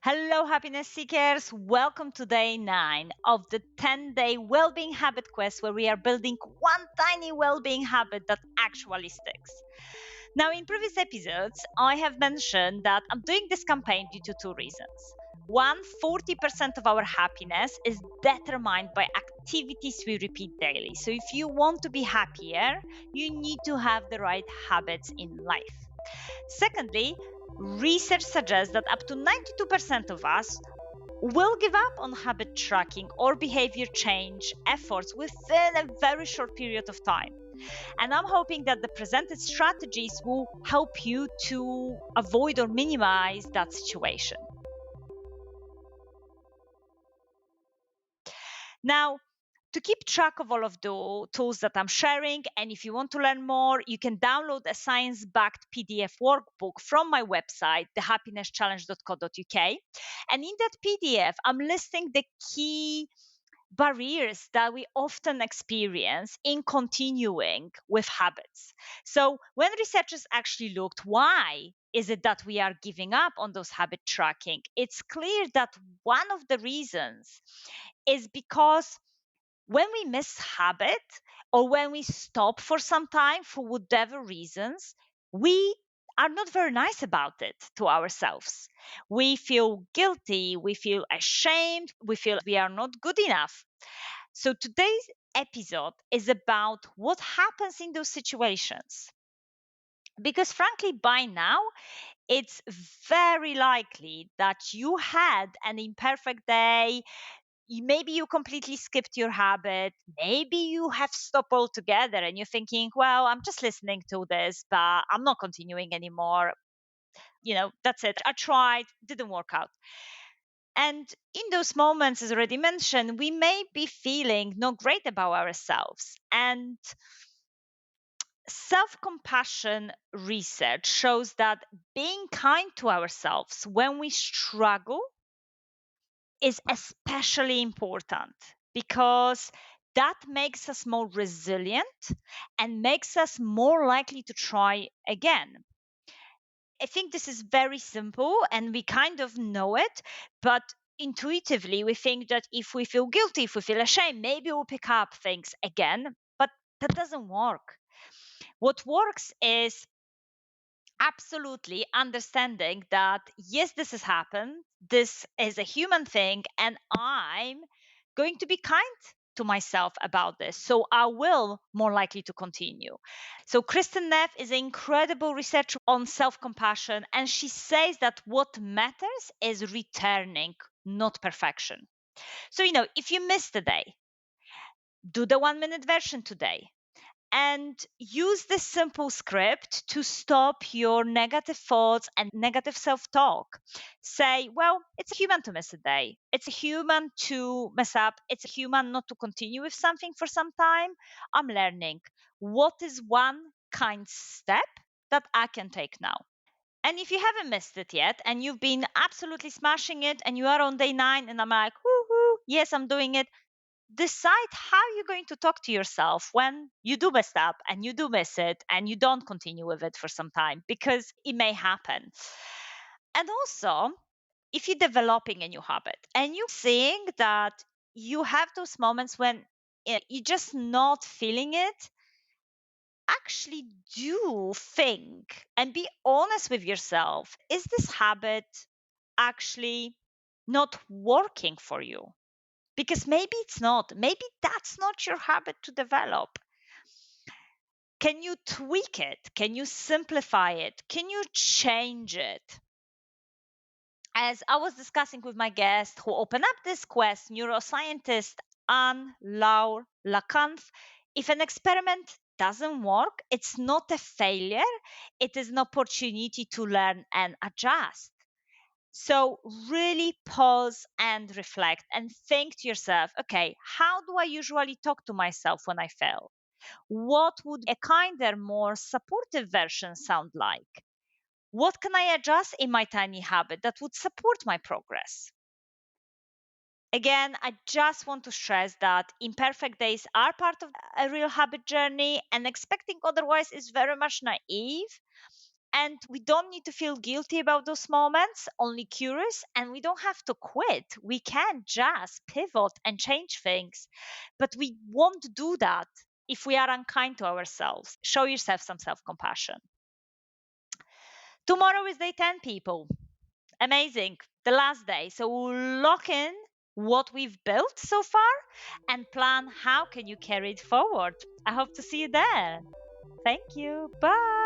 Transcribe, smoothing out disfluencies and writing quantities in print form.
Hello, happiness seekers. Welcome to day 9 of the 10-day Wellbeing Habit Quest, where we are building one tiny well-being habit that actually sticks. Now, in previous episodes, I have mentioned that I'm doing this campaign due to two reasons. One, 40% of our happiness is determined by activities we repeat daily. So, if you want to be happier, you need to have the right habits in life. Secondly, research suggests that up to 92% of us will give up on habit tracking or behavior change efforts within a very short period of time. And I'm hoping that the presented strategies will help you to avoid or minimize that situation. Now, to keep track of all of the tools that I'm sharing, and if you want to learn more, you can download a science backed PDF workbook from my website, thehappinesschallenge.co.uk. And in that PDF, I'm listing the key barriers that we often experience in continuing with habits. So, when researchers actually looked, why is it that we are giving up on those habit tracking? It's clear that one of the reasons is because when we miss habit or when we stop for some time for whatever reasons, we are not very nice about it to ourselves. We feel guilty, we feel ashamed, we feel we are not good enough. So today's episode is about what happens in those situations. Because frankly, by now, it's very likely that you had an imperfect day, maybe you completely skipped your habit, maybe you have stopped altogether and you're thinking, well, I'm just listening to this, but I'm not continuing anymore. That's it. I tried, didn't work out. And in those moments, as already mentioned, we may be feeling not great about ourselves. And self compassion research shows that being kind to ourselves when we struggle is especially important because that makes us more resilient and makes us more likely to try again. I think this is very simple and we kind of know it, but intuitively we think that if we feel guilty, if we feel ashamed, maybe we'll pick up things again, but that doesn't work. What works is absolutely understanding that yes, this has happened, this is a human thing, and I'm going to be kind to myself about this, so I will more likely to continue. So Kristen Neff is an incredible researcher on self-compassion, and she says that what matters is returning, not perfection. So if you missed a day, do the 1 minute version today and use this simple script to stop your negative thoughts and negative self talk. Say, well, it's a human to miss a day. It's a human to mess up. It's a human not to continue with something for some time. I'm learning. What is one kind step that I can take now? And if you haven't missed it yet and you've been absolutely smashing it and you are on day 9 and I'm like, woohoo, yes, I'm doing it, decide how you're going to talk to yourself when you do mess up and you do miss it and you don't continue with it for some time, because it may happen. And also, if you're developing a new habit and you're seeing that you have those moments when you're just not feeling it, actually do think and be honest with yourself. Is this habit actually not working for you? Because maybe it's not. Maybe that's not your habit to develop. Can you tweak it? Can you simplify it? Can you change it? As I was discussing with my guest who opened up this quest, neuroscientist Anne Laure Lacanth, if an experiment doesn't work, it's not a failure, it is an opportunity to learn and adjust. So, really pause and reflect and think to yourself, okay, how do I usually talk to myself when I fail? What would a kinder, more supportive version sound like? What can I adjust in my tiny habit that would support my progress? Again, I just want to stress that imperfect days are part of a real habit journey, and expecting otherwise is very much naive. And we don't need to feel guilty about those moments, only curious, and we don't have to quit. We can just pivot and change things. But we won't do that if we are unkind to ourselves. Show yourself some self compassion. Tomorrow is day 10, people. Amazing. The last day. So we'll lock in what we've built so far and plan how can you carry it forward. I hope to see you there. Thank you. Bye.